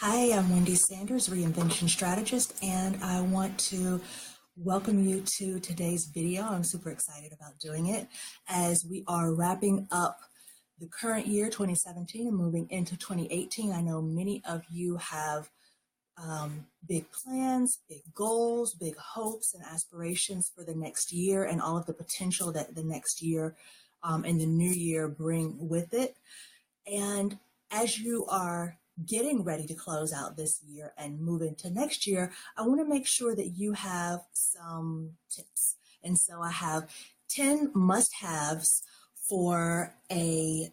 Hi, I'm Wendy Sanders, Reinvention Strategist, and I want to welcome you to today's video. I'm super excited about doing it as we are wrapping up the current year, 2017, and moving into 2018. I know many of you have big plans, big goals, big hopes and aspirations for the next year and all of the potential that the next year and the new year bring with it. And as you are getting ready to close out this year and move into next year, I want to make sure that you have some tips. And so I have 10 must-haves for a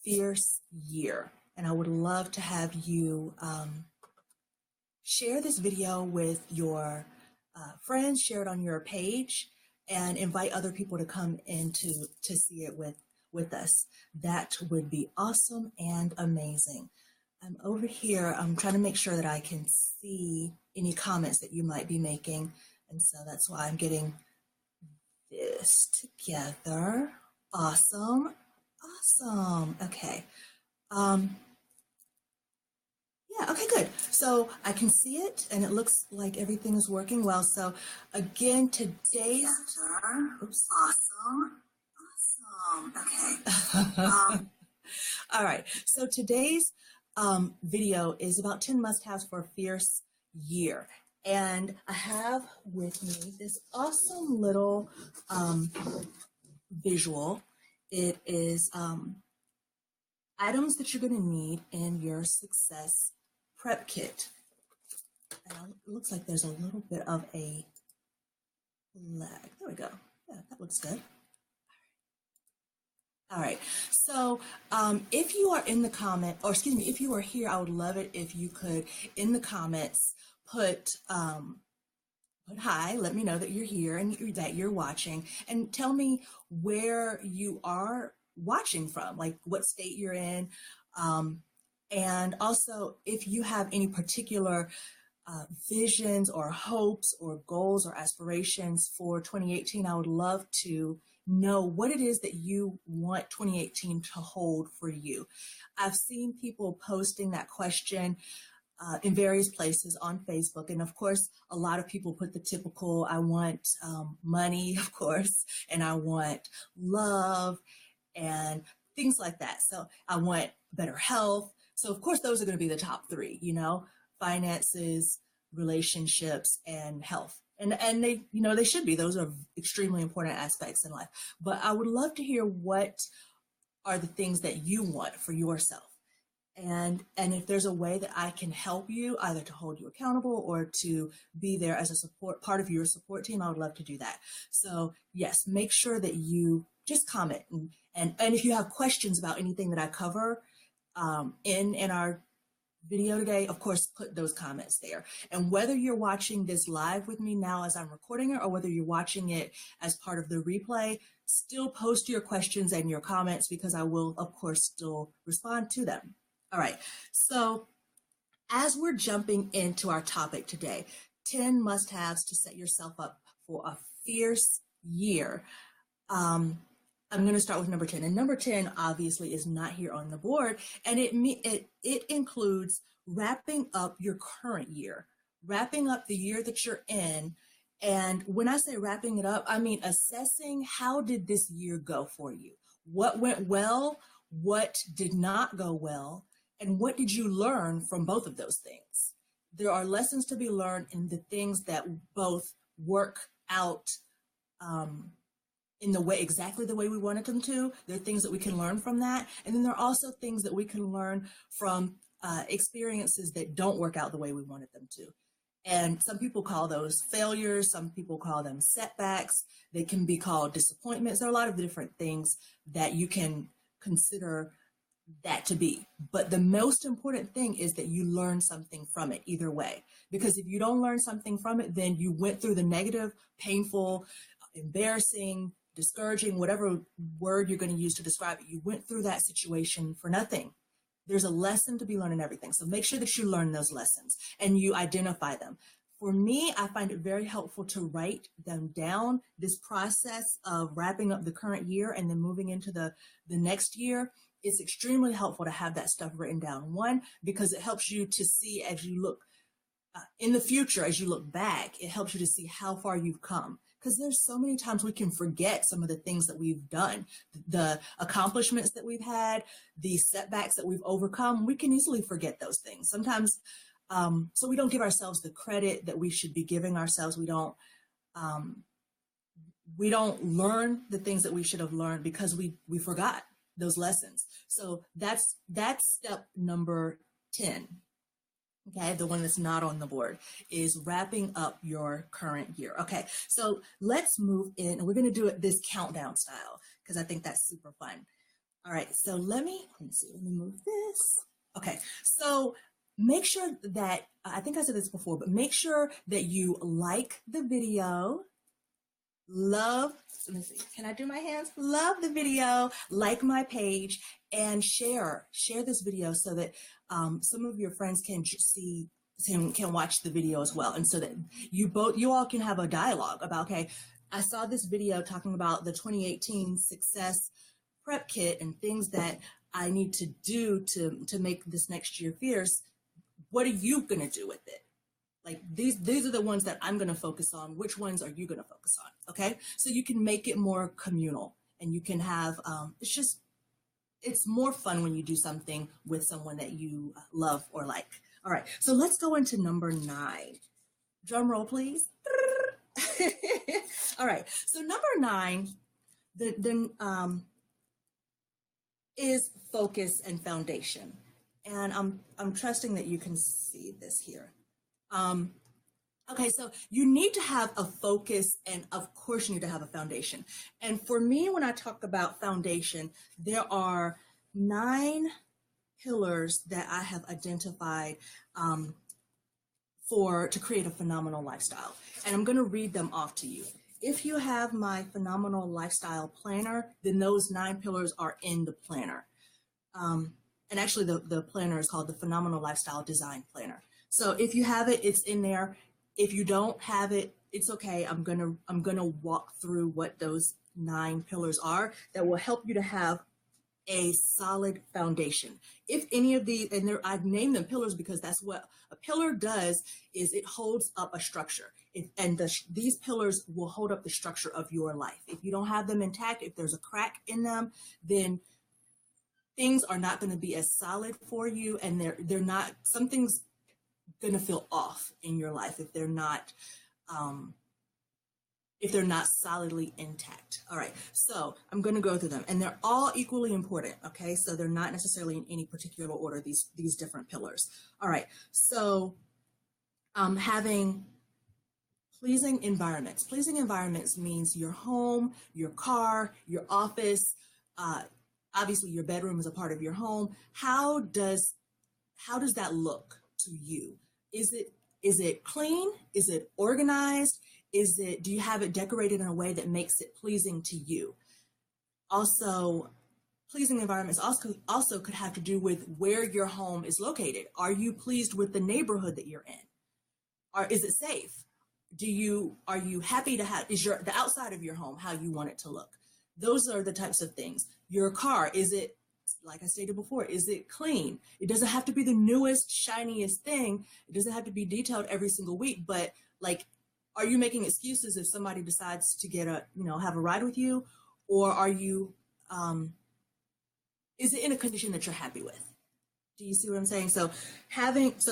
fierce year. And I would love to have you share this video with your friends, share it on your page, and invite other people to come in to see it with us. That would be awesome and amazing. I'm over here, I'm trying to make sure that I can see any comments that you might be making. And so that's why I'm getting this together. Awesome. Awesome. Okay. Yeah, okay, good. So I can see it and it looks like everything is working well. So again, today's oops. Awesome. Awesome. Okay. All right. So today's video is about 10 must-haves for a fierce year. And I have with me this awesome little visual. It is items that you're going to need in your success prep kit. And it looks like there's a little bit of a lag. There we go. Yeah, that looks good. All right. So if you are in the comment, or excuse me, if you are here, I would love it if you could, in the comments, put hi, let me know that you're here and that you're watching, and tell me where you are watching from, like what state you're in. And also, if you have any particular visions or hopes or goals or aspirations for 2018, I would love to know what it is that you want 2018 to hold for you. I've seen people posting that question in various places on Facebook. And of course, a lot of people put the typical, I want money, of course, and I want love and things like that. So I want better health. So of course, those are going to be the top three, finances, relationships, and health. And they, they should be. Those are extremely important aspects in life. But I would love to hear what are the things that you want for yourself. And if there's a way that I can help you, either to hold you accountable or to be there as a part of your support team, I would love to do that. So yes, make sure that you just comment. And if you have questions about anything that I cover in our video today, of course, put those comments there. And whether you're watching this live with me now as I'm recording it, or whether you're watching it as part of the replay, still post your questions and your comments, because I will, of course, still respond to them. All right, so as we're jumping into our topic today, 10 must-haves to set yourself up for a fierce year. I'm going to start with number 10. And number 10, obviously, is not here on the board. And it includes wrapping up your current year, wrapping up the year that you're in. And when I say wrapping it up, I mean assessing how did this year go for you? What went well? What did not go well? And what did you learn from both of those things? There are lessons to be learned in the things that both work out in the way, exactly the way we wanted them to. There are things that we can learn from that. And then there are also things that we can learn from experiences that don't work out the way we wanted them to. And some people call those failures. Some people call them setbacks. They can be called disappointments. There are a lot of different things that you can consider that to be. But the most important thing is that you learn something from it either way. Because if you don't learn something from it, then you went through the negative, painful, embarrassing, discouraging, whatever word you're going to use to describe it. You went through that situation for nothing. There's a lesson to be learned in everything. So make sure that you learn those lessons and you identify them. For me, I find it very helpful to write them down. This process of wrapping up the current year and then moving into the next year it's extremely helpful to have that stuff written down. One, because it helps you to see as you look in the future, as you look back, it helps you to see how far you've come. Because there's so many times we can forget some of the things that we've done, the accomplishments that we've had, the setbacks that we've overcome. We can easily forget those things sometimes. So we don't give ourselves the credit that we should be giving ourselves. We don't learn the things that we should have learned because we forgot those lessons. So that's step number 10. Okay, the one that's not on the board is wrapping up your current year. Okay, so let's move in, and we're going to do it this countdown style because I think that's super fun. All right, so let me move this. Okay, so make sure that, I think I said this before, but make sure that you like the video, let me see, can I do my hands? Love the video, like my page, and share this video so that some of your friends can see, can watch the video as well. And so that you all can have a dialogue about, okay, I saw this video talking about the 2018 success prep kit and things that I need to do to make this next year fierce. What are you going to do with it? Like these are the ones that I'm going to focus on. Which ones are you going to focus on? Okay. So you can make it more communal, and you can have, it's more fun when you do something with someone that you love or like. All right. So let's go into number 9. Drum roll, please. All right. So number 9, is focus and foundation. And I'm trusting that you can see this here. Okay, so you need to have a focus, and of course you need to have a foundation. And for me, when I talk about foundation, there are 9 pillars that I have identified to create a phenomenal lifestyle. And I'm going to read them off to you. If you have my phenomenal lifestyle planner, then those 9 pillars are in the planner. And actually the planner is called the Phenomenal Lifestyle Design Planner. So if you have it, it's in there. If you don't have it, it's okay. I'm gonna walk through what those 9 pillars are that will help you to have a solid foundation. If any of these, and I've named them pillars because that's what a pillar does, is it holds up a structure. These pillars will hold up the structure of your life. If you don't have them intact, if there's a crack in them, then things are not going to be as solid for you, and something's going to feel off in your life if they're not solidly intact. All right, so I'm going to go through them, and they're all equally important. Okay, so they're not necessarily in any particular order, these different pillars. All right, so having pleasing environments. Pleasing environments means your home, your car, your office. Obviously, your bedroom is a part of your home. How does that look to you? Is it clean? Is it organized? Do you have it decorated in a way that makes it pleasing to you? Also, pleasing environments also could have to do with where your home is located. Are you pleased with the neighborhood that you're in? Is it safe? Are you happy to have, the outside of your home how you want it to look? Those are the types of things. Your car, is it, like I stated before, is it clean? It doesn't have to be the newest, shiniest thing. It doesn't have to be detailed every single week, but like, are you making excuses if somebody decides to have a ride with you? Or are you, is it in a condition that you're happy with? Do you see what I'm saying? So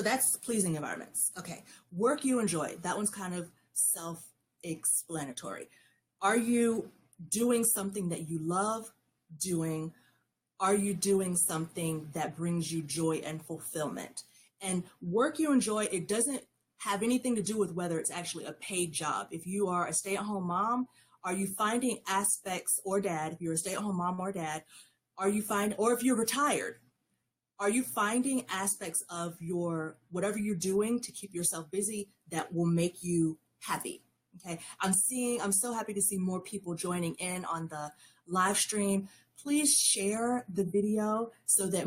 that's pleasing environments. Okay, work you enjoy. That one's kind of self-explanatory. Are you doing something that you love doing? Are you doing something that brings you joy and fulfillment? And work you enjoy, it doesn't have anything to do with whether it's actually a paid job. If you are a stay-at-home mom, are you finding aspects, or dad, if you're a stay-at-home mom or dad, or if you're retired, are you finding aspects of whatever you're doing to keep yourself busy that will make you happy? Okay, I'm so happy to see more people joining in on the live stream. Please share the video so that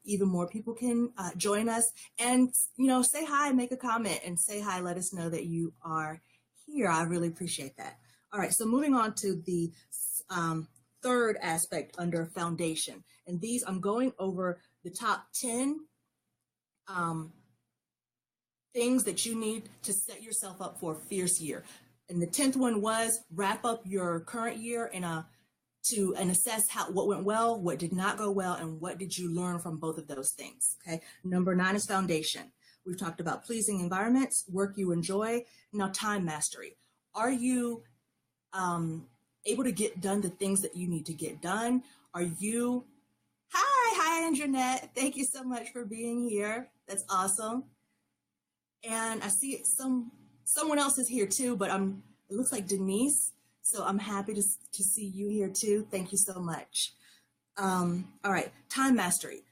even more people can join us, and say hi, make a comment, and say hi. Let us know that you are here. I really appreciate that. All right, so moving on to the third aspect under foundation. And these, I'm going over the top 10 things that you need to set yourself up for a fierce year. And the 10th one was wrap up your current year and assess what went well, what did not go well, and what did you learn from both of those things. Okay. Number 9 is foundation. We've talked about pleasing environments, work you enjoy. Now, time mastery. Are you able to get done the things that you need to get done? Are you, hi, Anjanette. Thank you so much for being here. That's awesome. And I see someone else is here too, but it looks like Denise. So I'm happy to see you here too. Thank you so much. All right, time mastery.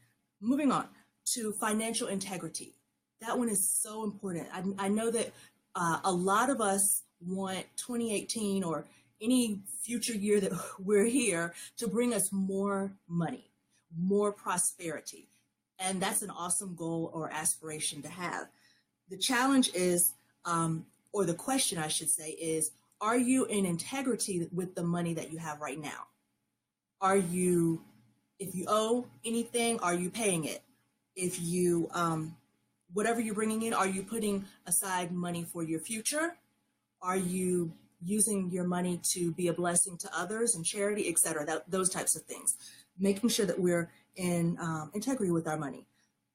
Moving on to financial integrity. That one is so important. I know that a lot of us want 2018 or any future year that we're here to bring us more money, more prosperity. And that's an awesome goal or aspiration to have. The challenge is, or the question I should say is, are you in integrity with the money that you have right now? If you owe anything, are you paying it? If you, whatever you're bringing in, are you putting aside money for your future? Are you using your money to be a blessing to others and charity, et cetera, those types of things. Making sure that we're in integrity with our money.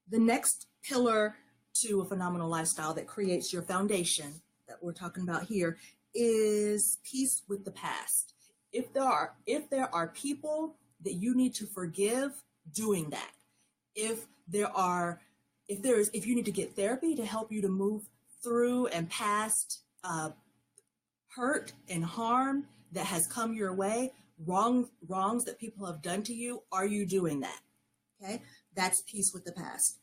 The next pillar to a phenomenal lifestyle that creates your foundation that we're talking about here is peace with the past. If there are people that you need to forgive, doing that. If you need to get therapy to help you to move through and past hurt and harm that has come your way, wrongs that people have done to you, are you doing that? Okay, that's peace with the past.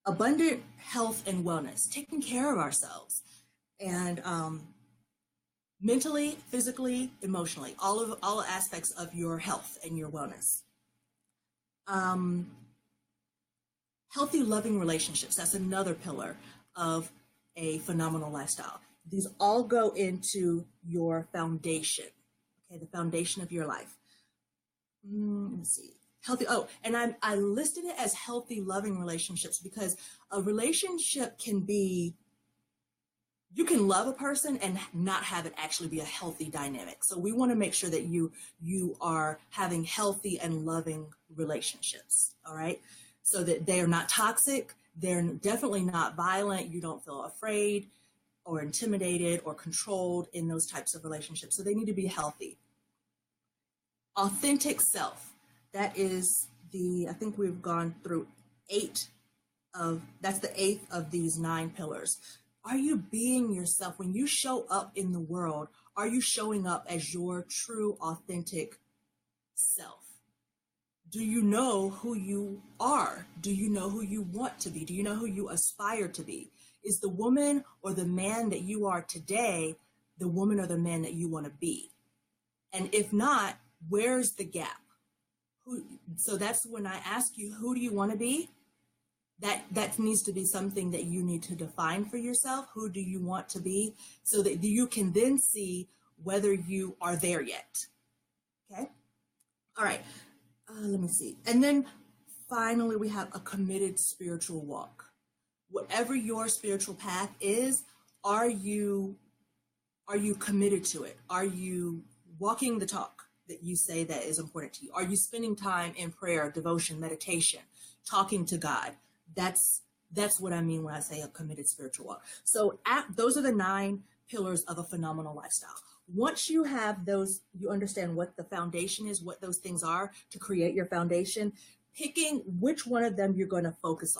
Abundant health and wellness, taking care of ourselves, and mentally, physically, emotionally, all aspects of your health and your wellness. Healthy, loving relationships, that's another pillar of a phenomenal lifestyle. These all go into your foundation, okay, the foundation of your life. Let me see. Healthy, and I listed it as healthy, loving relationships because a relationship can be, you can love a person and not have it actually be a healthy dynamic. So we want to make sure that you are having healthy and loving relationships, all right? So that they are not toxic, they're definitely not violent, you don't feel afraid or intimidated or controlled in those types of relationships. So they need to be healthy. Authentic self, that is I think we've gone through that's the 8th of these 9 pillars. Are you being yourself? When you show up in the world, are you showing up as your true, authentic self? Do you know who you are? Do you know who you want to be? Do you know who you aspire to be? Is the woman or the man that you are today the woman or the man that you want to be? And if not, where's the gap? So that's when I ask you, who do you want to be? That needs to be something that you need to define for yourself. Who do you want to be? So that you can then see whether you are there yet. Okay? All right. Let me see. And then finally, we have a committed spiritual walk. Whatever your spiritual path is, are you committed to it? Are you walking the talk that you say that is important to you? Are you spending time in prayer, devotion, meditation, talking to God? That's what I mean when I say a committed spiritual walk. So those are the 9 pillars of a phenomenal lifestyle. Once you have those, you understand what the foundation is, what those things are to create your foundation, picking which one of them you're going to focus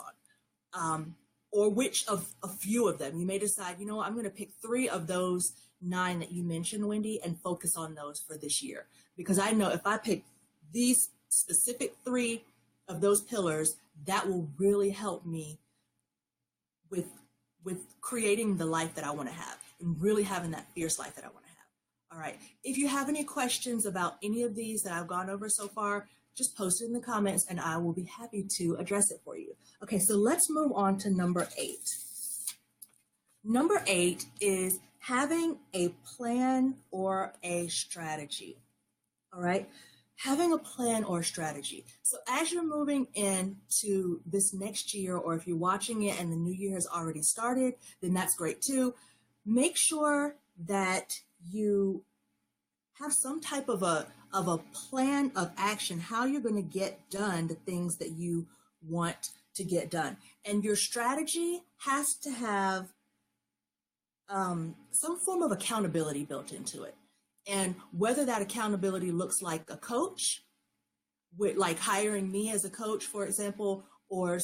on, or which of a few of them. You may decide, you know what, I'm going to pick 3 of those 9 that you mentioned, Wendy, and focus on those for this year. Because I know if I pick these specific 3 of those pillars, that will really help me with creating the life that I want to have and really having that fierce life that I want to have. All right. If you have any questions about any of these that I've gone over so far, just post it in the comments and I will be happy to address it for you. Okay, so let's move on to number 8. Number 8 is having a plan or a strategy. All right. Having a plan or a strategy. So as you're moving into this next year, or if you're watching it and the new year has already started, then that's great too. Make sure that you have some type of a plan of action, how you're going to get done the things that you want to get done. And your strategy has to have some form of accountability built into it. And whether that accountability looks like a coach, with like hiring me as a coach, for example, or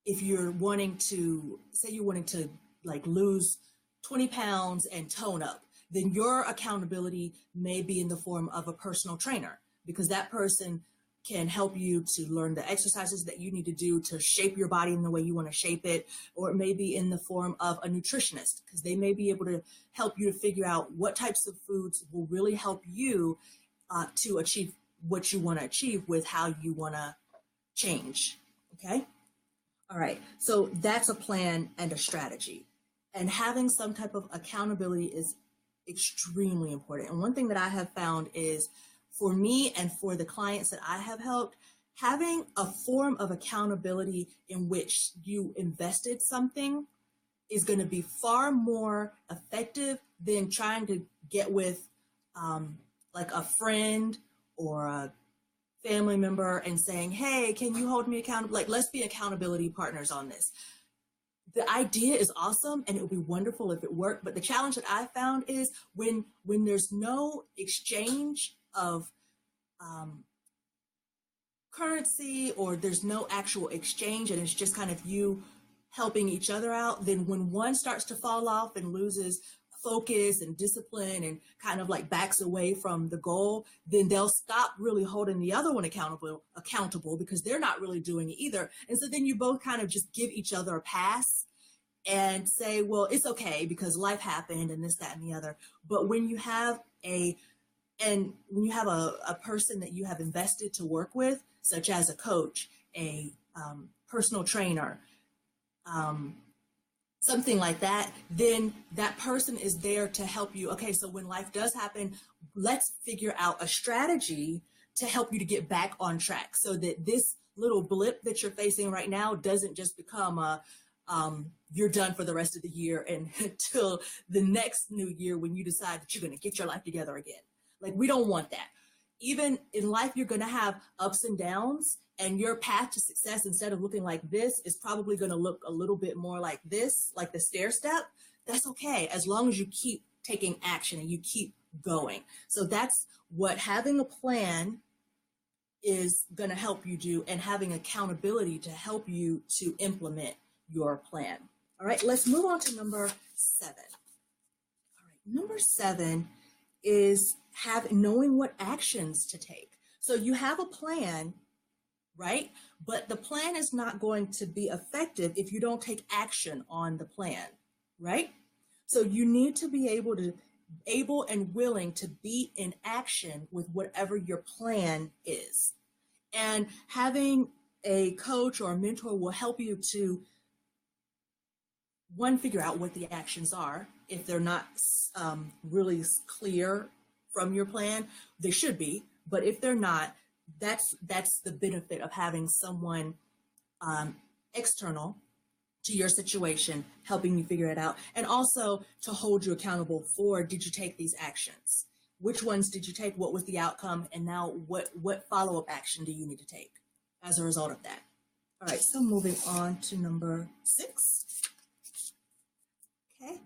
if you're wanting to, say you're wanting to like lose 20 pounds and tone up, then your accountability may be in the form of a personal trainer, because that person can help you to learn the exercises that you need to do to shape your body in the way you want to shape it. Or it may be in the form of a nutritionist, because they may be able to help you to figure out what types of foods will really help you to achieve what you want to achieve with how you want to change. Okay. All right. So that's a plan and a strategy. And having some type of accountability is extremely important. And one thing that I have found is, for me and for the clients that I have helped, having a form of accountability in which you invested something is going to be far more effective than trying to get with like a friend or a family member and saying, hey, can you hold me accountable? Like, let's be accountability partners on this. The idea is awesome and it would be wonderful if it worked. But the challenge that I found is when there's no exchange of currency, or there's no actual exchange and it's just kind of you helping each other out, then when one starts to fall off and loses focus and discipline and kind of like backs away from the goal, then they'll stop really holding the other one accountable because they're not really doing it either. And so then you both kind of just give each other a pass and say, well, it's okay because life happened and this, that, and the other. But when you have a person that you have invested to work with, such as a coach, a personal trainer, something like that, then that person is there to help you. Okay, so when life does happen, let's figure out a strategy to help you to get back on track, so that this little blip that you're facing right now doesn't just become you're done for the rest of the year and until the next new year when you decide that you're going to get your life together again. Like, we don't want that. Even in life, you're going to have ups and downs, and your path to success, instead of looking like this, is probably going to look a little bit more like this, like the stair step. That's okay, as long as you keep taking action and you keep going. So that's what having a plan is going to help you do, and having accountability to help you to implement your plan. All right, let's move on to number 7. All right, number 7 is knowing what actions to take. So you have a plan, right? But the plan is not going to be effective if you don't take action on the plan, right? So you need to be able and willing to be in action with whatever your plan is. And having a coach or a mentor will help you to, one, figure out what the actions are. If they're not really clear from your plan, they should be. But if they're not, that's the benefit of having someone external to your situation helping you figure it out, and also to hold you accountable for, did you take these actions? Which ones did you take? What was the outcome? And now what follow-up action do you need to take as a result of that? All right, so moving on to number 6. Okay.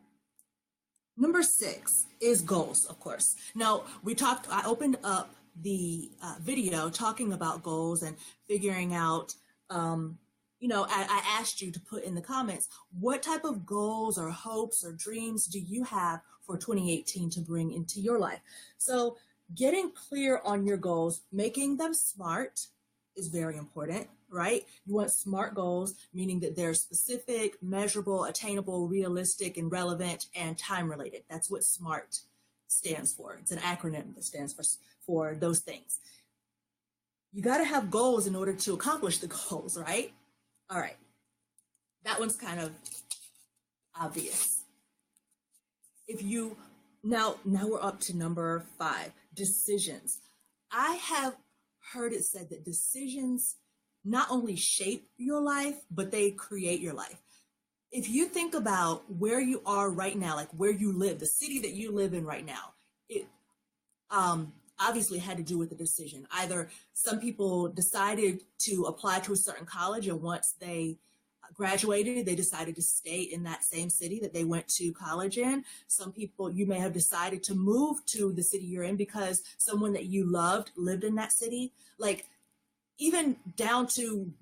Number 6 is goals, of course. Now, I opened up the video talking about goals and figuring out, I asked you to put in the comments, what type of goals or hopes or dreams do you have for 2018 to bring into your life? So getting clear on your goals, making them smart is very important, right? You want smart goals, meaning that they're specific, measurable, attainable, realistic, and relevant, and time-related. That's what SMART stands for. It's an acronym that stands for those things. You got to have goals in order to accomplish the goals, right? All right. That one's kind of obvious. If you Now we're up to number 5, decisions. I have heard it said that decisions not only shape your life, but they create your life. If you think about where you are right now, like where you live, the city that you live in right now, it obviously had to do with the decision. Either some people decided to apply to a certain college, and once they graduated, they decided to stay in that same city that they went to college in. Some people, you may have decided to move to the city you're in because someone that you loved lived in that city. Like, even down to,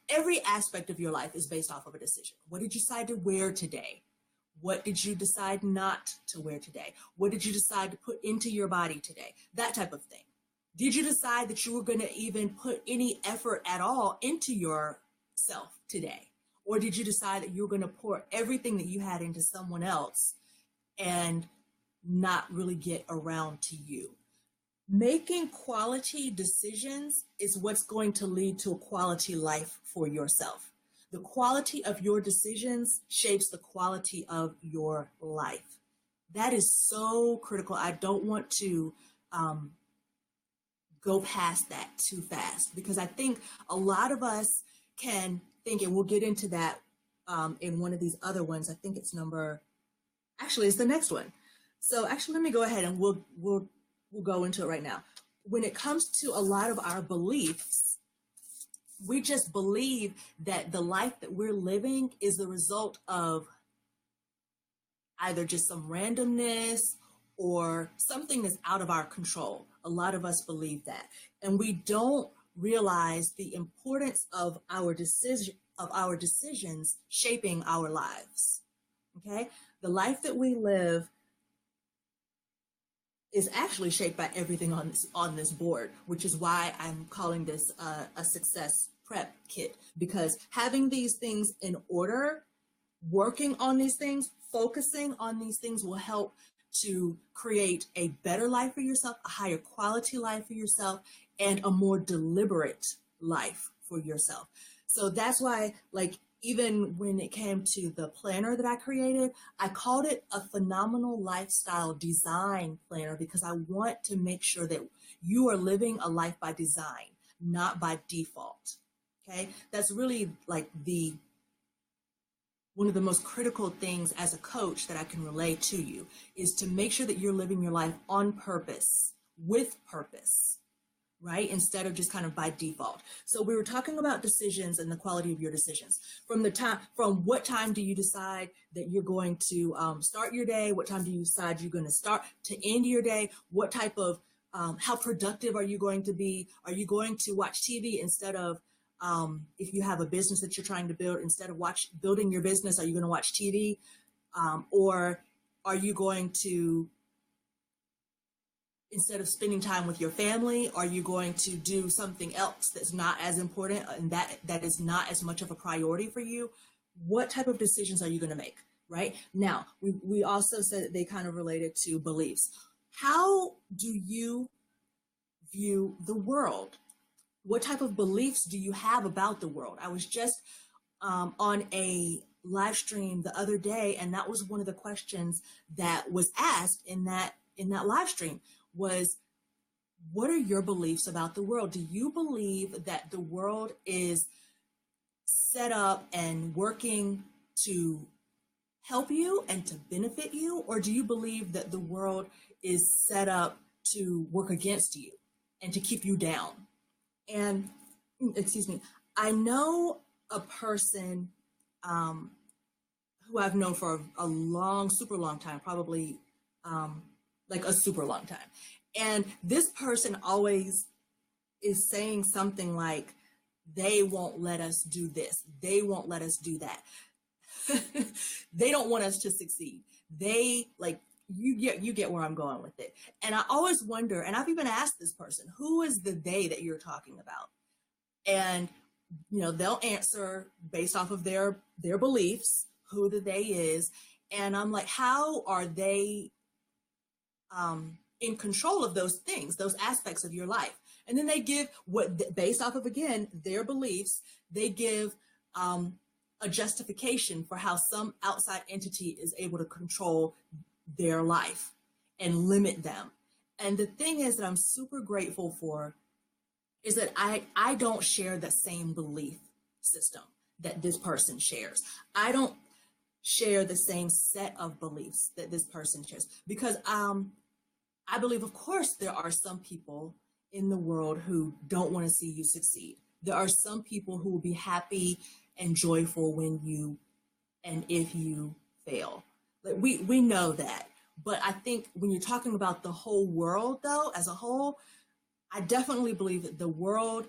every aspect of your life is based off of a decision. What did you decide to wear today? What did you decide not to wear today? What did you decide to put into your body today? That type of thing. Did you decide that you were going to even put any effort at all into yourself today? Or did you decide that you were going to pour everything that you had into someone else and not really get around to you? Making quality decisions is what's going to lead to a quality life for yourself. The quality of your decisions shapes the quality of your life. That is so critical. I don't want to go past that too fast, because I think a lot of us can think, and we'll get into that in one of these other ones. I think it's it's the next one. So actually, let me go ahead and we'll go into it right now. When it comes to a lot of our beliefs, we just believe that the life that we're living is the result of either just some randomness or something that's out of our control. A lot of us believe that, and we don't realize the importance of our decisions shaping our lives. Okay, the life that we live is actually shaped by everything on this board, which is why I'm calling this a success prep kit, because having these things in order, working on these things, focusing on these things will help to create a better life for yourself, a higher quality life for yourself, and a more deliberate life for yourself. So that's why, like, even when it came to the planner that I created, I called it a phenomenal lifestyle design planner, because I want to make sure that you are living a life by design, not by default. Okay, that's really like one of the most critical things as a coach that I can relay to you, is to make sure that you're living your life on purpose, with purpose, right? Instead of just kind of by default. So we were talking about decisions and the quality of your decisions. From what time do you decide that you're going to start your day? What time do you decide you're going to start to end your day? What type of, how productive are you going to be? Are you going to watch TV instead of, if you have a business that you're trying to build, instead of building your business, are you going to watch TV? Or are you going to, instead of spending time with your family, are you going to do something else that's not as important and that is not as much of a priority for you? What type of decisions are you going to make? Right now, we also said that they kind of related to beliefs. How do you view the world? What type of beliefs do you have about the world? I was just on a live stream the other day, and that was one of the questions that was asked in that live stream was, what are your beliefs about the world? Do you believe that the world is set up and working to help you and to benefit you? Or do you believe that the world is set up to work against you and to keep you down? And, excuse me, I know a person who I've known for a super long time, probably like a super long time. And this person always is saying something like, they won't let us do this. They won't let us do that. They don't want us to succeed. You get where I'm going with it. And I always wonder, and I've even asked this person, who is the they that you're talking about? And, they'll answer based off of their beliefs, who the they is. And I'm like, how are they in control of those things, those aspects of your life? And then they give based off of, again, their beliefs, they give a justification for how some outside entity is able to control their life and limit them. And the thing is that I'm super grateful for is that I don't share the same belief system that this person shares. I don't share the same set of beliefs that this person shares because I believe, of course, there are some people in the world who don't want to see you succeed. There are some people who will be happy and joyful when you and if you fail. Like we know that. But I think when you're talking about the whole world, though, as a whole, I definitely believe that the world,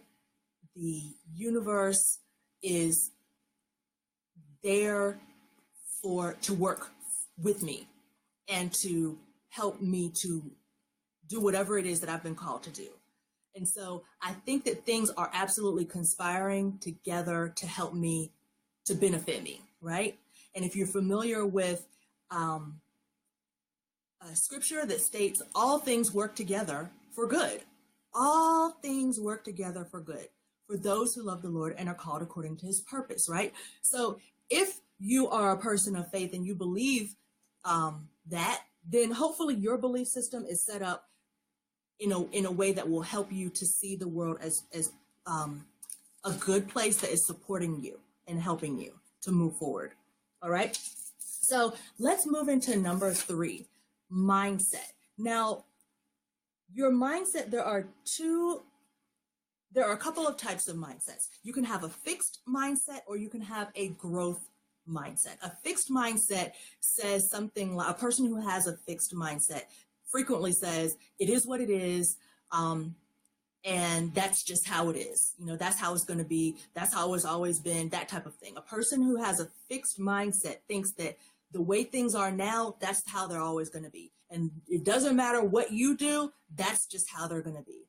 the universe is there to work with me and to help me to do whatever it is that I've been called to do. And so I think that things are absolutely conspiring together to help me, to benefit me, right? And if you're familiar with a scripture that states all things work together for good, all things work together for good for those who love the Lord and are called according to his purpose, right? So if you are a person of faith and you believe that, then hopefully your belief system is set up in a way that will help you to see the world as a good place that is supporting you and helping you to move forward. All right. So let's move into number 3, mindset. Now, your mindset, there are a couple of types of mindsets. You can have a fixed mindset or you can have a growth mindset. A fixed mindset says something like, a person who has a fixed mindset frequently says, it is what it is, and that's just how it is. You know, that's how it's going to be. That's how it's always been, that type of thing. A person who has a fixed mindset thinks that the way things are now, that's how they're always going to be. And it doesn't matter what you do, that's just how they're going to be.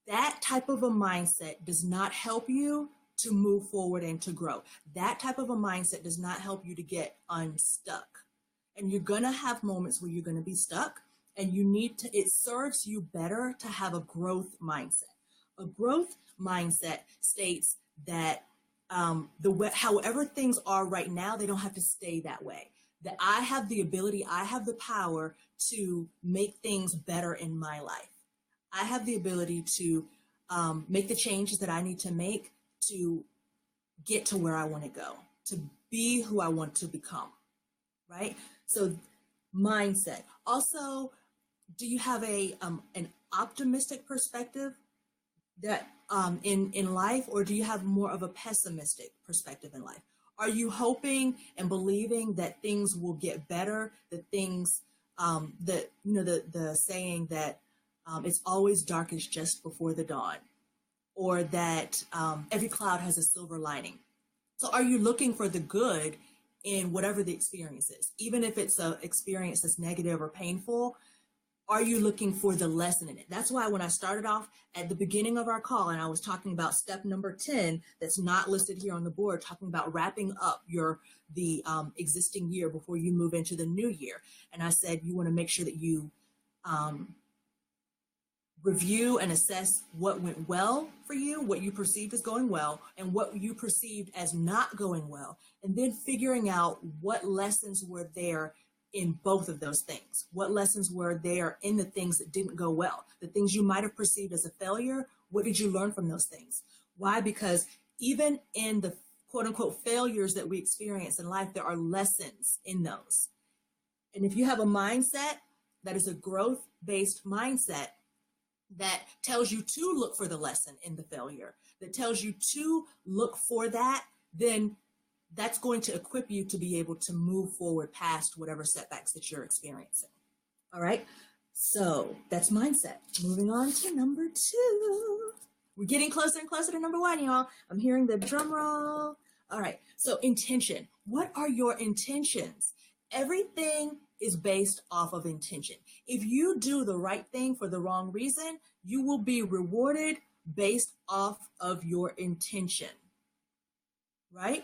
That type of a mindset does not help you to move forward and to grow. That type of a mindset does not help you to get unstuck. And you're going to have moments where you're going to be stuck, and it serves you better to have a growth mindset. A growth mindset states that however things are right now, they don't have to stay that way. That I have the ability, I have the power to make things better in my life. I have the ability to make the changes that I need to make to get to where I want to go, to be who I want to become, right? So mindset. Also, do you have an optimistic perspective that in life, or do you have more of a pessimistic perspective in life? Are you hoping and believing that things will get better, that things that, you know, the saying that it's always darkest just before the dawn, or that every cloud has a silver lining? So are you looking for the good in whatever the experience is? Even if it's an experience that's negative or painful, are you looking for the lesson in it? That's why when I started off at the beginning of our call and I was talking about step number 10, that's not listed here on the board, talking about wrapping up the existing year before you move into the new year. And I said, you want to make sure that you review and assess what went well for you, what you perceived as going well, and what you perceived as not going well, and then figuring out what lessons were there in both of those things. What lessons were there in the things that didn't go well? The things you might have perceived as a failure, what did you learn from those things? Why? Because even in the quote unquote failures that we experience in life, there are lessons in those. And if you have a mindset that is a growth-based mindset, that tells you to look for the lesson in the failure, that tells you to look for that, then that's going to equip you to be able to move forward past whatever setbacks that you're experiencing. All right. So that's mindset. Moving on to number 2. We're getting closer and closer to number 1, y'all. I'm hearing the drum roll. All right. So intention. What are your intentions? Everything is based off of intention. If you do the right thing for the wrong reason, you will be rewarded based off of your intention, right?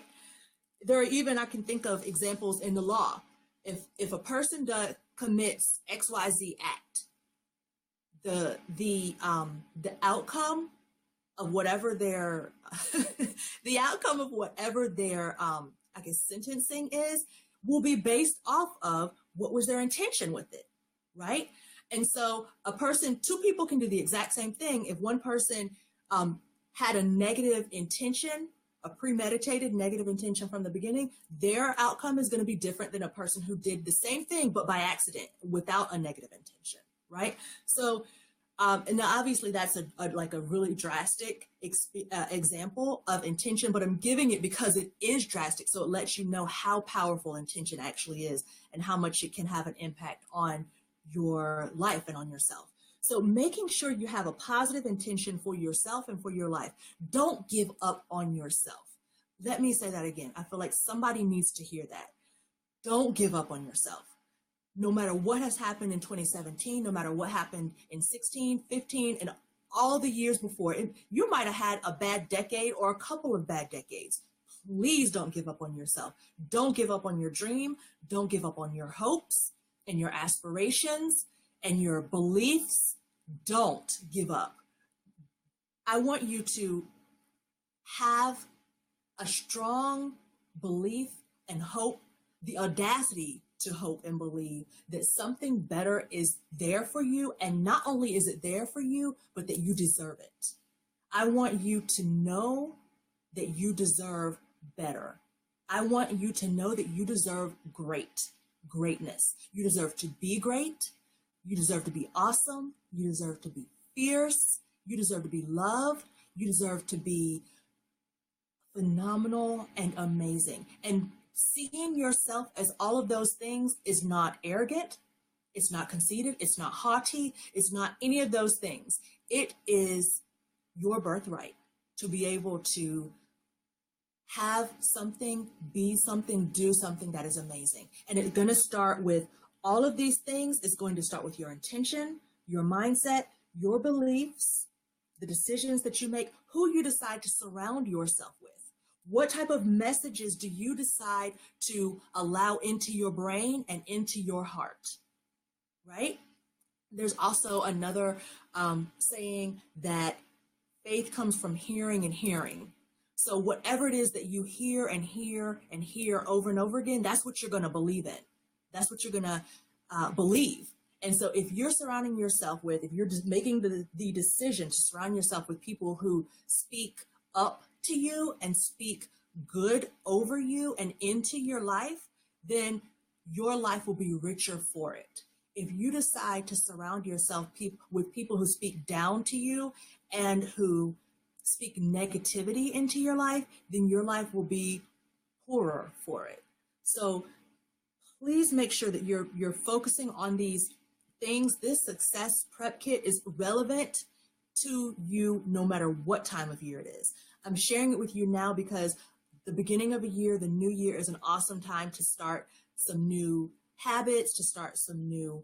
There are even, I can think of examples in the law. If a person commits XYZ act, the outcome of whatever their the outcome of whatever their I guess sentencing is will be based off of what was their intention with it, right? And so two people can do the exact same thing. If one person had a negative intention, a premeditated negative intention from the beginning, their outcome is going to be different than a person who did the same thing, but by accident without a negative intention, right? So, and now obviously that's like a really drastic example of intention, but I'm giving it because it is drastic. So it lets you know how powerful intention actually is and how much it can have an impact on your life and on yourself. So making sure you have a positive intention for yourself and for your life. Don't give up on yourself. Let me say that again. I feel like somebody needs to hear that. Don't give up on yourself. No matter what has happened in 2017, no matter what happened in 16, 15, and all the years before, you might have had a bad decade or a couple of bad decades. Please don't give up on yourself. Don't give up on your dream. Don't give up on your hopes and your aspirations and your beliefs. Don't give up. I want you to have a strong belief and hope, the audacity to hope and believe that something better is there for you. And not only is it there for you, but that you deserve it. I want you to know that you deserve better. I want you to know that you deserve greatness. You deserve to be great. You deserve to be awesome. You deserve to be fierce. You deserve to be loved. You deserve to be phenomenal and amazing. And seeing yourself as all of those things is not arrogant. It's not conceited. It's not haughty. It's not any of those things. It is your birthright to be able to have something, be something, do something that is amazing. And it's going to start with all of these things. It's going to start with your intention, your mindset, your beliefs, the decisions that you make, who you decide to surround yourself with. What type of messages do you decide to allow into your brain and into your heart, right? There's also another saying that faith comes from hearing and hearing. So whatever it is that you hear and hear and hear over and over again, that's what you're going to believe in. That's what you're going to believe. And so if you're surrounding yourself with, if you're just making the decision to surround yourself with people who speak up to you and speak good over you and into your life, then your life will be richer for it. If you decide to surround yourself with people who speak down to you and who speak negativity into your life, then your life will be poorer for it. So please make sure that you're focusing on these things. This success prep kit is relevant to you no matter what time of year it is. I'm sharing it with you now because the beginning of a year, the new year, is an awesome time to start some new habits, to start some new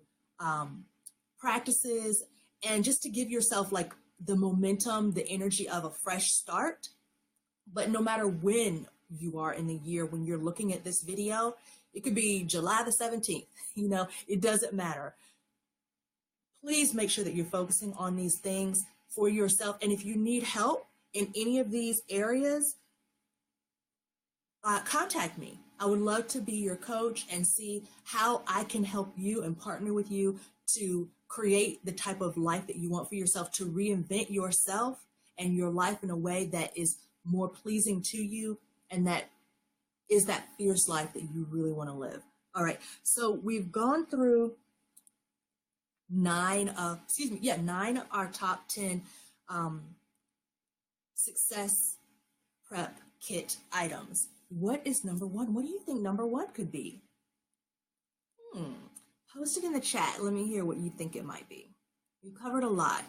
practices, and just to give yourself like the momentum, the energy of a fresh start. But no matter when you are in the year, when you're looking at this video, it could be July the 17th, it doesn't matter. Please make sure that you're focusing on these things for yourself. And if you need help in any of these areas, contact me. I would love to be your coach and see how I can help you and partner with you to create the type of life that you want for yourself, to reinvent yourself and your life in a way that is more pleasing to you and that is that fierce life that you really want to live. All right. So we've gone through 9 of our top 10 success prep kit items. What is number 1? What do you think number 1 could be? Post it in the chat. Let me hear what you think it might be. We covered a lot,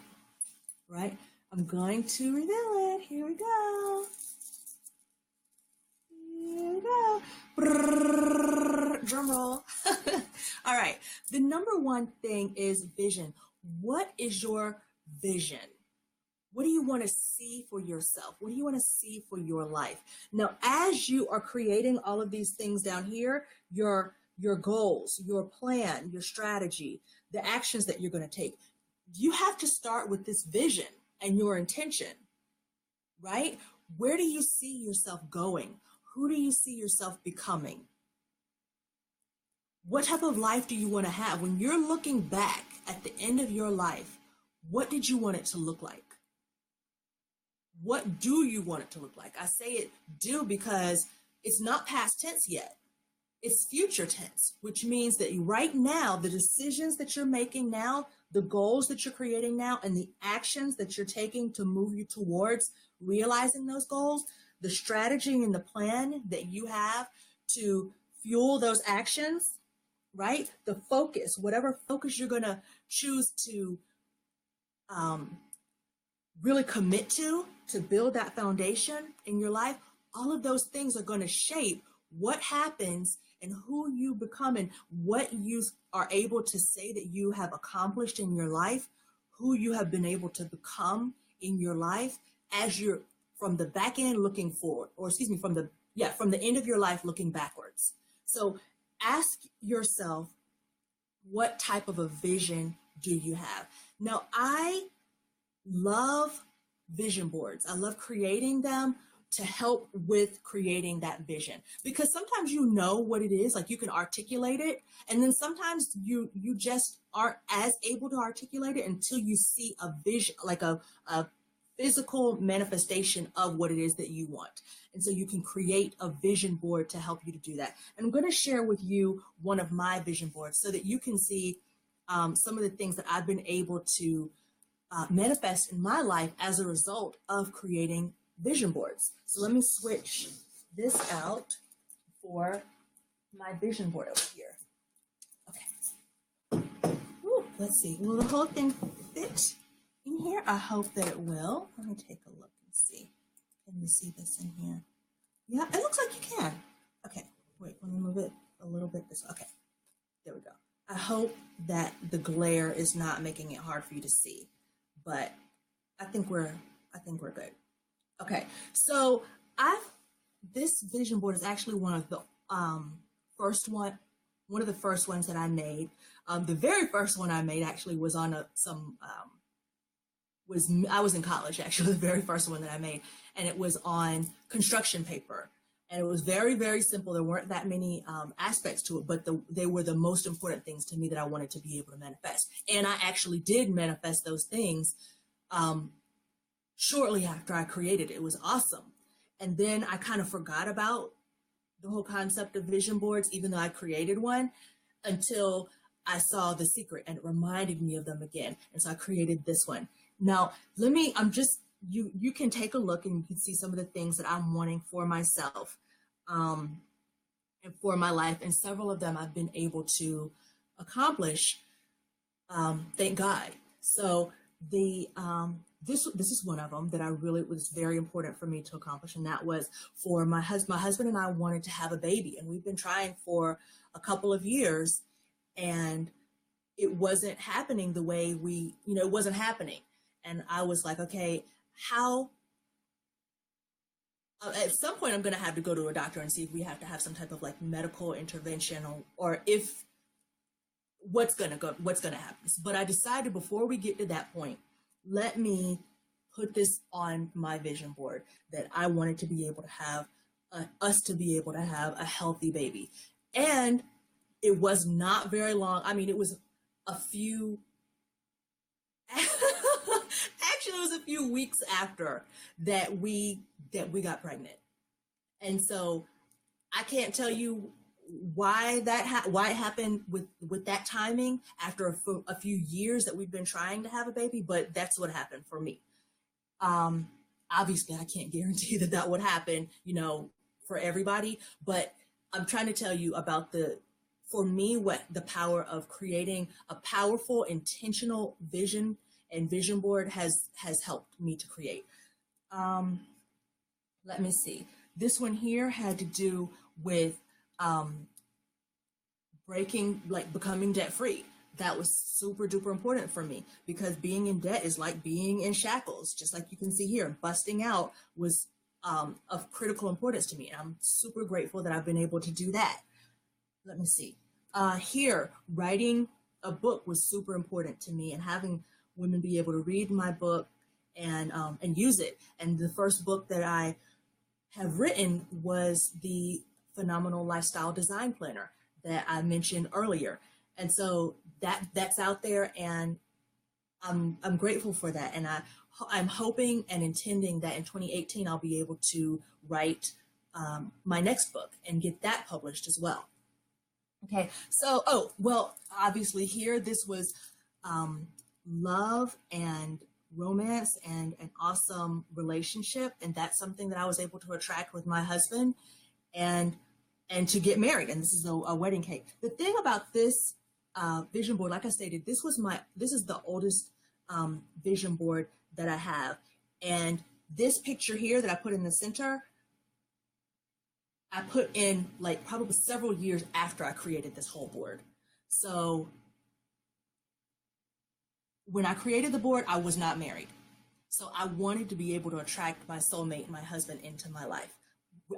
right? I'm going to reveal it. Here we go. Here we go. Drum roll. All right. The number 1 thing is vision. What is your vision? What do you want to see for yourself? What do you want to see for your life? Now, as you are creating all of these things down here, your goals, your plan, your strategy, the actions that you're going to take, you have to start with this vision and your intention, right? Where do you see yourself going? Who do you see yourself becoming? What type of life do you want to have? When you're looking back at the end of your life, what did you want it to look like? What do you want it to look like? I say it do because it's not past tense yet. It's future tense, which means that right now, the decisions that you're making now, the goals that you're creating now, and the actions that you're taking to move you towards realizing those goals, the strategy and the plan that you have to fuel those actions, right? The focus, whatever focus you're going to choose to really commit to build that foundation in your life, all of those things are going to shape what happens and who you become and what you are able to say that you have accomplished in your life, who you have been able to become in your life as you're from the back end looking forward, or excuse me, from the end of your life looking backwards. So ask yourself, what type of a vision do you have? Now, I love vision boards. I love creating them to help with creating that vision, because sometimes you know what it is, like you can articulate it, and then sometimes you just aren't as able to articulate it until you see a vision, like a physical manifestation of what it is that you want. And so you can create a vision board to help you to do that. And I'm going to share with you one of my vision boards so that you can see some of the things that I've been able to manifest in my life as a result of creating vision boards. So let me switch this out for my vision board over here. Okay. Ooh, let's see. Will the whole thing fit in here? I hope that it will. Let me take a look and see. Can you see this in here? Yeah, it looks like you can. Okay. Wait, let me move it a little bit this way. Okay. There we go. I hope that the glare is not making it hard for you to see, but I think we're good. Okay, so this vision board is actually one of the first ones that I made. The very first one I made actually was on I was in college actually, the very first one that I made, and it was on construction paper, and it was very, very simple. There weren't that many aspects to it, but they were the most important things to me that I wanted to be able to manifest, and I actually did manifest those things. Shortly after I created it. It was awesome. And then I kind of forgot about the whole concept of vision boards, even though I created one, until I saw The Secret and it reminded me of them again. And so I created this one. Now, you can take a look and you can see some of the things that I'm wanting for myself and for my life. And several of them I've been able to accomplish, thank God. So this is one of them that was very important for me to accomplish, and that was for my husband. My husband and I wanted to have a baby, and we've been trying for a couple of years, and it wasn't happening the way it wasn't happening. And I was like, okay, how? At some point, I'm going to have to go to a doctor and see if we have to have some type of like medical intervention, or if what's going to happen. But I decided before we get to that point, let me put this on my vision board that I wanted to be able to have us to be able to have a healthy baby. And it was not very long. I mean, it was a few, actually it was a few weeks after that we got pregnant. And so I can't tell you why it happened with that timing after a few years that we've been trying to have a baby, but that's what happened for me. Obviously I can't guarantee that would happen, for everybody, but I'm trying to tell you about for me, what the power of creating a powerful, intentional vision and vision board has helped me to create. Let me see. This one here had to do with becoming debt free. That was super duper important for me, because being in debt is like being in shackles, just like you can see here. Busting out was of critical importance to me. And I'm super grateful that I've been able to do that. Let me see. Here, writing a book was super important to me, and having women be able to read my book and use it. And the first book that I have written was the Phenomenal Lifestyle Design Planner. that I mentioned earlier. And so that's out there, and I'm grateful for that. And I'm hoping and intending that in 2018 I'll be able to write my next book and get that published as well. Okay, so well, obviously here this was love and romance and an awesome relationship, and that's something that I was able to attract with my husband, and to get married. And this is a wedding cake. The thing about this vision board, like I stated, this is the oldest vision board that I have, and this picture here that I put in the center, I put in like probably several years after I created this whole board. So when I created the board, I was not married. So I wanted to be able to attract my soulmate, my husband, into my life.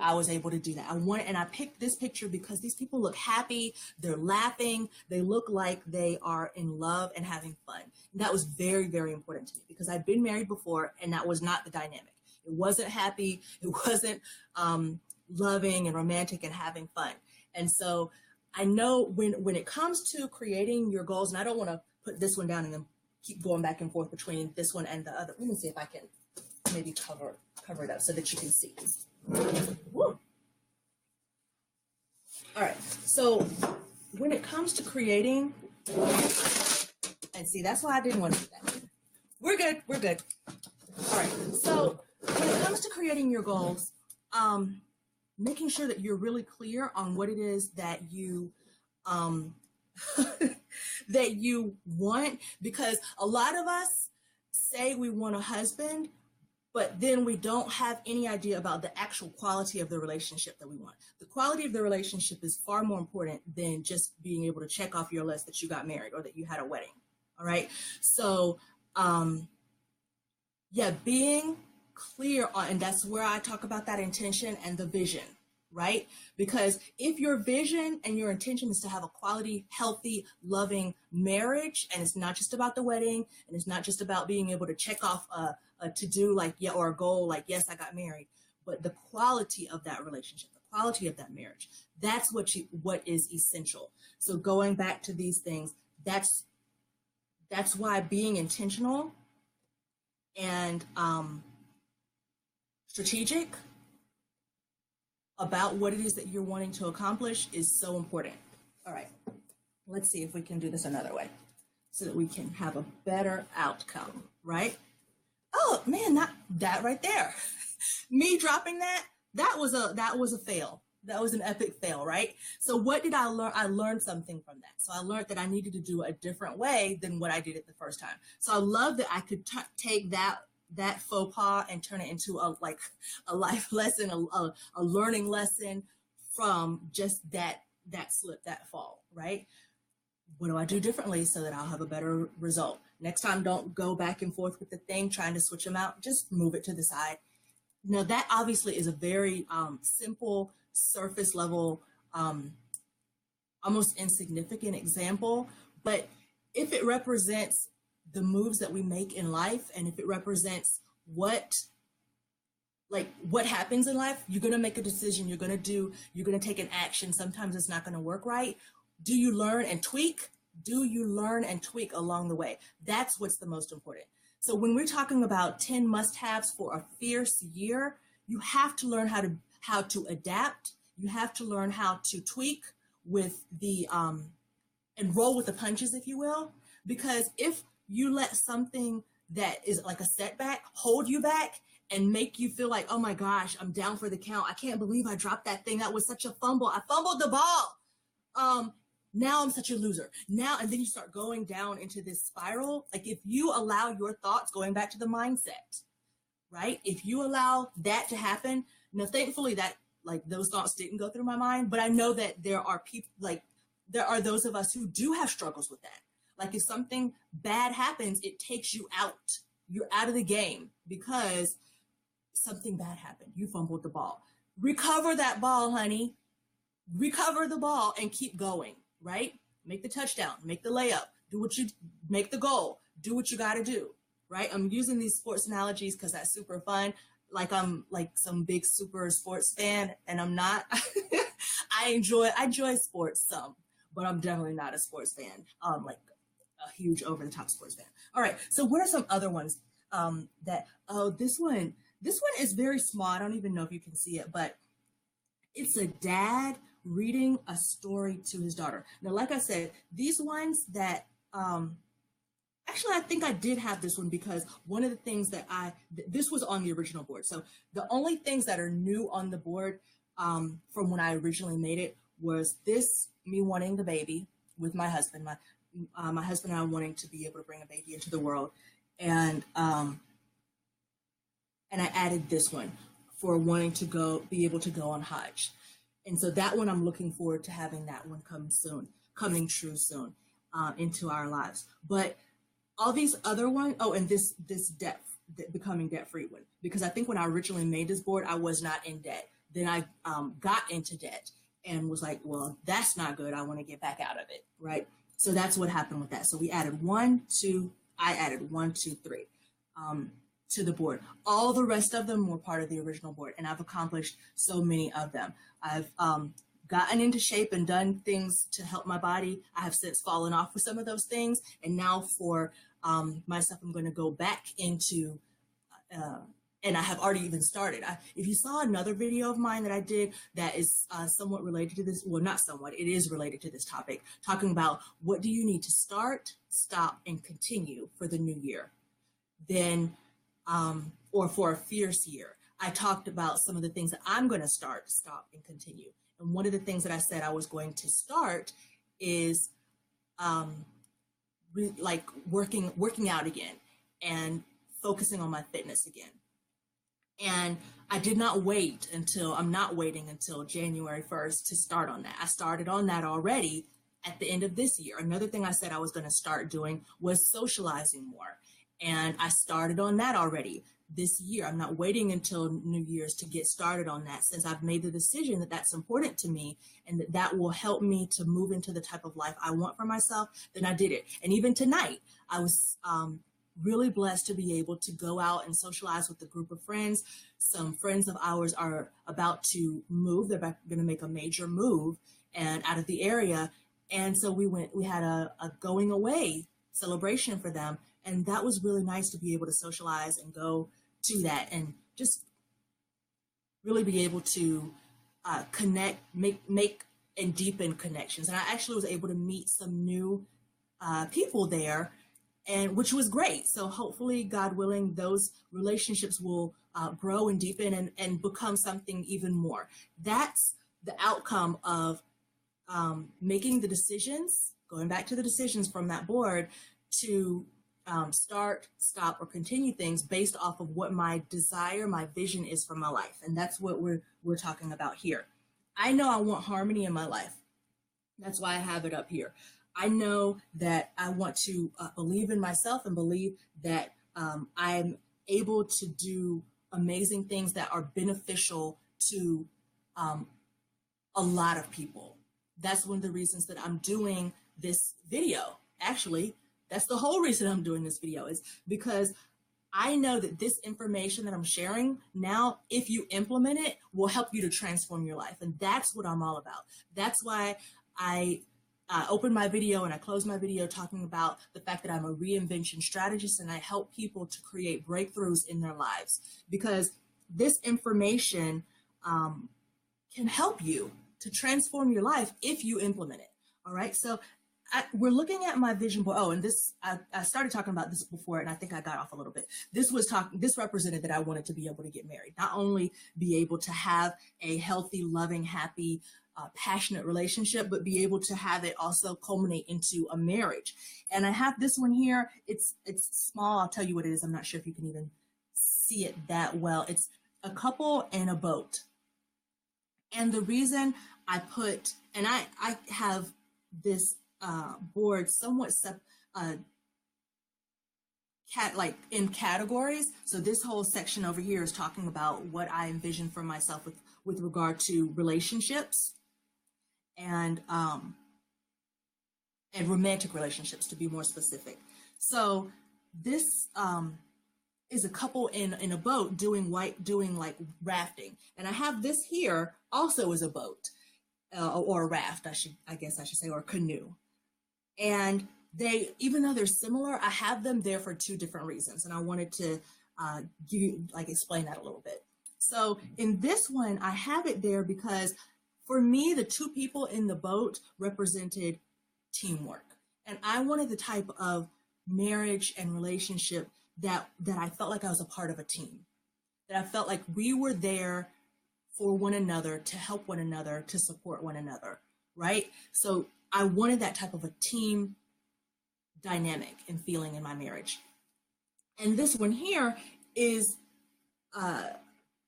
I was able to do that. And I picked this picture because these people look happy, they're laughing, they look like they are in love and having fun. And that was very, very important to me because I'd been married before and that was not the dynamic. It wasn't happy, it wasn't loving and romantic and having fun. And so I know when it comes to creating your goals, and I don't want to put this one down and then keep going back and forth between this one and the other. Let me see if I can maybe cover it up so that you can see. Woo. All right, so when it comes to creating, and see, that's why I didn't want to do that. We're good. All right, so when it comes to creating your goals, making sure that you're really clear on what it is that you that you want, because a lot of us say we want a husband, but then we don't have any idea about the actual quality of the relationship that we want. The quality of the relationship is far more important than just being able to check off your list that you got married or that you had a wedding. All right. So, yeah, being clear on, and that's where I talk about that intention and the vision, right? Because if your vision and your intention is to have a quality, healthy, loving marriage, and it's not just about the wedding, and it's not just about being able to check off a to-do like, yeah, or a goal like, yes, I got married, but the quality of that relationship, the quality of that marriage, that's what is essential. So going back to these things, that's why being intentional and strategic about what it is that you're wanting to accomplish is so important. All right, let's see if we can do this another way so that we can have a better outcome, right? Oh man, that right there. Me dropping that was a fail. That was an epic fail, right? So what did I learn? I learned something from that. So I learned that I needed to do a different way than what I did it the first time. So I love that I could take that faux pas and turn it into a life lesson, a learning lesson from just that slip, that fall, right? What do I do differently so that I'll have a better result? Next time, don't go back and forth with the thing, trying to switch them out. Just move it to the side. Now, that obviously is a very simple, surface level, almost insignificant example. But if it represents the moves that we make in life, and if it represents what happens in life, you're going to make a decision, you're going to take an action. Sometimes it's not going to work right. Do you learn and tweak? Do you learn and tweak along the way? That's what's the most important. So when we're talking about 10 must-haves for a fierce year, you have to learn how to adapt. You have to learn how to tweak with the and roll with the punches, if you will. Because if you let something that is like a setback hold you back and make you feel like, oh my gosh, I'm down for the count. I can't believe I dropped that thing. That was such a fumble. I fumbled the ball. Now I'm such a loser. Now, and then you start going down into this spiral. Like if you allow your thoughts, going back to the mindset, right? If you allow that to happen, now thankfully that those thoughts didn't go through my mind, but I know that there are people, there are those of us who do have struggles with that. Like if something bad happens, it takes you out. You're out of the game because something bad happened. You fumbled the ball. Recover that ball, honey. Recover the ball and keep going, right? Make the touchdown, make the layup, make the goal, do what you got to do, right? I'm using these sports analogies because that's super fun. Like I'm like some big super sports fan, and I'm not. I I enjoy sports some, but I'm definitely not a sports fan. Like a huge over the top sports fan. All right. So what are some other ones that? Oh, this one is very small. I don't even know if you can see it, but it's a dad reading a story to his daughter. Now, like I said, these ones that actually, I think I did have this one because one of the things that this was on the original board. So the only things that are new on the board from when I originally made it was this, me wanting the baby with my husband, my husband and I wanting to be able to bring a baby into the world. And I added this one for wanting to be able to go on Hajj. And so that one, I'm looking forward to having that one coming true soon into our lives. But all these other ones, oh, and this becoming debt free one, because I think when I originally made this board, I was not in debt. Then I got into debt and was like, well, that's not good. I want to get back out of it, right? So that's what happened with that. So we added I added 1, 2, 3 to the board. All the rest of them were part of the original board, and I've accomplished so many of them. I've gotten into shape and done things to help my body. I have since fallen off with some of those things, and now for myself, I'm going to go back into, and I have already even started. If you saw another video of mine that I did that is somewhat related to this, well, not somewhat, it is related to this topic, talking about what do you need to start, stop, and continue for the new year, then, or for a fierce year. I talked about some of the things that I'm going to start, stop, and continue. And one of the things that I said I was going to start is like working out again and focusing on my fitness again. And I'm not waiting until January 1st to start on that. I started on that already at the end of this year. Another thing I said I was going to start doing was socializing more. And I started on that already this year. I'm not waiting until New Year's to get started on that, since I've made the decision that that's important to me and that will help me to move into the type of life I want for myself. Then I did it. And even tonight, I was really blessed to be able to go out and socialize with a group of friends. Some friends of ours are about to move. They're going to make a major move and out of the area. And so we had a going away celebration for them. And that was really nice to be able to socialize and go to that and just really be able to connect, make and deepen connections. And I actually was able to meet some new people there, and which was great. So hopefully, God willing, those relationships will grow and deepen and become something even more. That's the outcome of making the decisions, going back to the decisions from that board to start, stop, or continue things based off of what my desire, my vision is for my life. And that's what we're talking about here. I know I want harmony in my life. That's why I have it up here. I know that I want to believe in myself and believe that I'm able to do amazing things that are beneficial to a lot of people. That's one of the reasons that I'm doing this video. Actually, that's the whole reason I'm doing this video, is because I know that this information that I'm sharing now, if you implement it, will help you to transform your life. And that's what I'm all about. That's why I opened my video and I closed my video talking about the fact that I'm a reinvention strategist and I help people to create breakthroughs in their lives, because this information can help you to transform your life if you implement it. All right. So we're looking at my vision board. Oh, and this, I started talking about this before, and I think I got off a little bit. This represented that I wanted to be able to get married, not only be able to have a healthy, loving, happy, passionate relationship, but be able to have it also culminate into a marriage. And I have this one here. It's small. I'll tell you what it is. I'm not sure if you can even see it that well. It's a couple and a boat. And the reason I put, and I have this board somewhat like in categories. So this whole section over here is talking about what I envision for myself with regard to relationships and romantic relationships, to be more specific. So this is a couple in a boat doing like rafting, and I have this here also as a boat. or a raft, I guess I should say, or a canoe. And they, even though they're similar, I have them there for two different reasons. And I wanted to give you, like, explain that a little bit. So in this one, I have it there because for me, the two people in the boat represented teamwork. And I wanted the type of marriage and relationship that I felt like I was a part of a team, that I felt like we were there for one another, to help one another, to support one another, right? So I wanted that type of a team dynamic and feeling in my marriage. And this one here is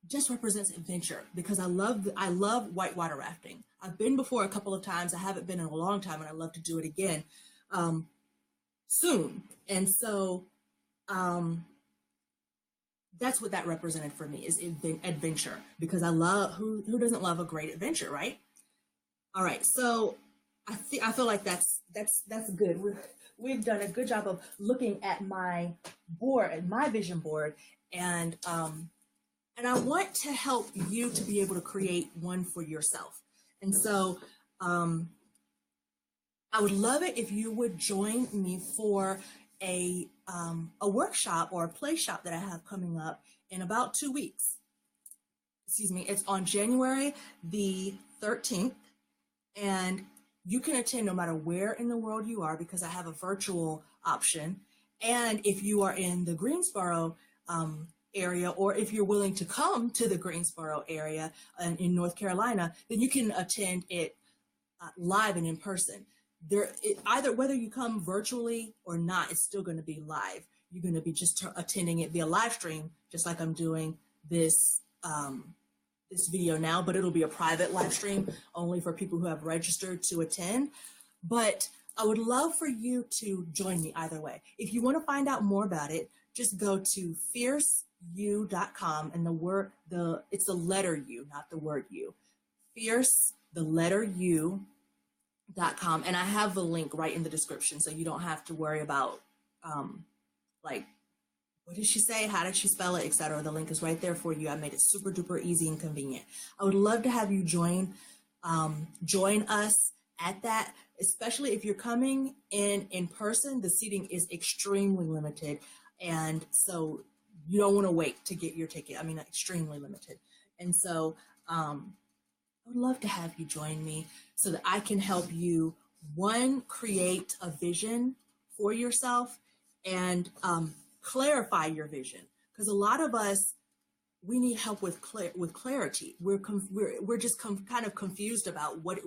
just represents adventure, because I love whitewater rafting. I've been before a couple of times. I haven't been in a long time, and I love to do it again soon. And so that's what that represented for me, is adventure, because I love, who doesn't love a great adventure, right? All right, so I feel like that's good. We've done a good job of looking at my board, at my vision board, and I want to help you to be able to create one for yourself. And so I would love it if you would join me for a workshop or a play shop that I have coming up in about 2 weeks. Excuse me, it's on January the 13th, and you can attend no matter where in the world you are, because I have a virtual option. And if you are in the Greensboro area, or if you're willing to come to the Greensboro area in North Carolina, then you can attend it live and in person. Either whether you come virtually or not, it's still going to be live. You're going to be just attending it via live stream, just like I'm doing this this video now, but it'll be a private live stream only for people who have registered to attend. But I would love for you to join me either way. If you want to find out more about it, just go to fierceu.com, and it's the letter U, not the word U. Fierce, the letter U.com, and I have the link right in the description, so you don't have to worry about like, what did she say, how did she spell it, etc. The link is right there for you. I made it super duper easy and convenient. I would love to have you join us at that, especially if you're coming in person. The seating is extremely limited, and so you don't want to wait to get your ticket. I mean, extremely limited. And so I would love to have you join me so that I can help you, one, create a vision for yourself, and clarify your vision. Because a lot of us, we need help with clarity. We're just kind of confused about what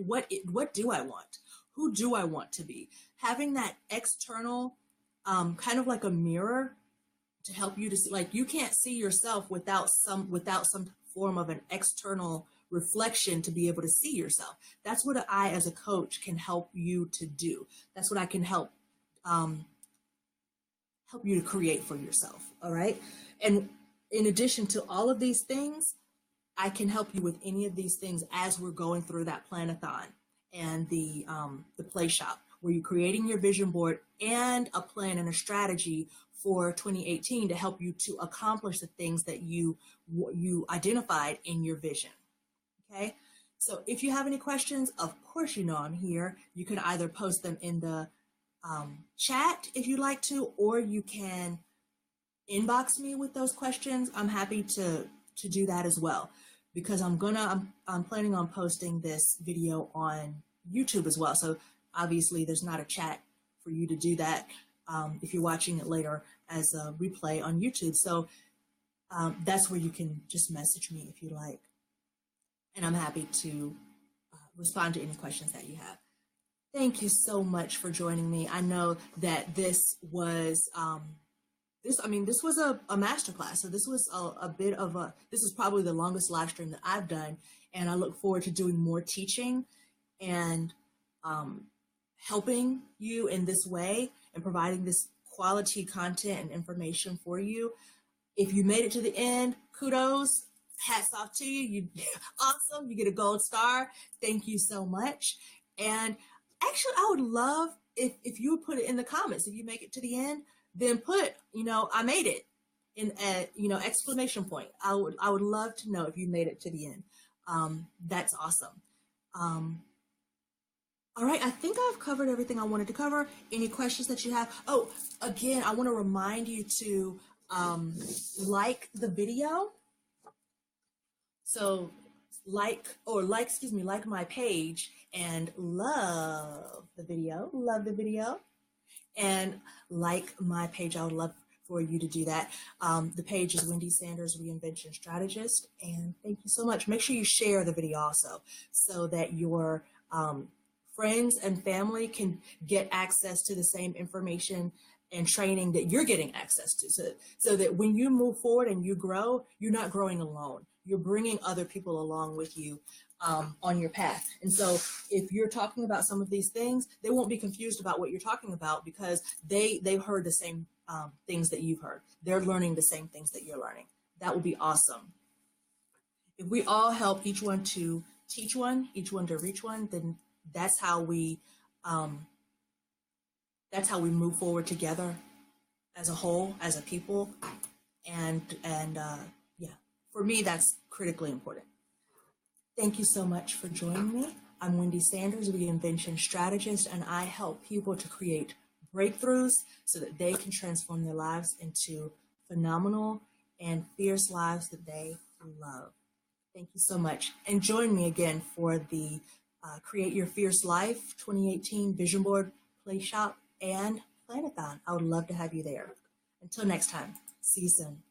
do I want? Who do I want to be? Having that external, kind of like a mirror, to help you to see, like, you can't see yourself without some form of an external reflection to be able to see yourself. That's what I, as a coach, can help you to do. That's what I can help you to create for yourself. All right. And in addition to all of these things, I can help you with any of these things as we're going through that Plan-a-thon and the play shop, where you're creating your vision board and a plan and a strategy for 2018 to help you to accomplish the things that you identified in your vision. Okay. So if you have any questions, of course, you know I'm here. You can either post them in the chat if you'd like to, or you can inbox me with those questions. I'm happy to do that as well, because I'm planning on posting this video on YouTube as well. So obviously there's not a chat for you to do that if you're watching it later as a replay on YouTube. So that's where you can just message me if you like, and I'm happy to respond to any questions that you have. Thank you so much for joining me. I know that this was this was a masterclass. So this was this is probably the longest live stream that I've done, and I look forward to doing more teaching and helping you in this way and providing this quality content and information for you. If you made it to the end, kudos, hats off to you. You awesome. You get a gold star. Thank you so much. And actually, I would love if you would put it in the comments. If you make it to the end, then put, I made it in a, exclamation point. I would love to know if you made it to the end. That's awesome. All right, I think I've covered everything I wanted to cover. Any questions that you have? Oh, again, I want to remind you to like the video. So like my page and love the video, and like my page. I would love for you to do that. The page is Wendy Sanders, Reinvention Strategist, and thank you so much. Make sure you share the video also so that your friends and family can get access to the same information and training that you're getting access to, so that when you move forward and you grow, you're not growing alone. You're bringing other people along with you on your path. And so if you're talking about some of these things, they won't be confused about what you're talking about, because they've heard the same things that you've heard. They're learning the same things that you're learning. That would be awesome. If we all help each one to teach one, each one to reach one, then that's how we move forward together as a whole, as a people. And yeah, for me, that's critically important. Thank you so much for joining me. I'm Wendy Sanders, Reinvention Strategist, and I help people to create breakthroughs so that they can transform their lives into phenomenal and fierce lives that they love. Thank you so much. And join me again for the Create Your Fierce Life 2018 Vision Board, Playshop, and Plan-a-thon. I would love to have you there. Until next time, see you soon.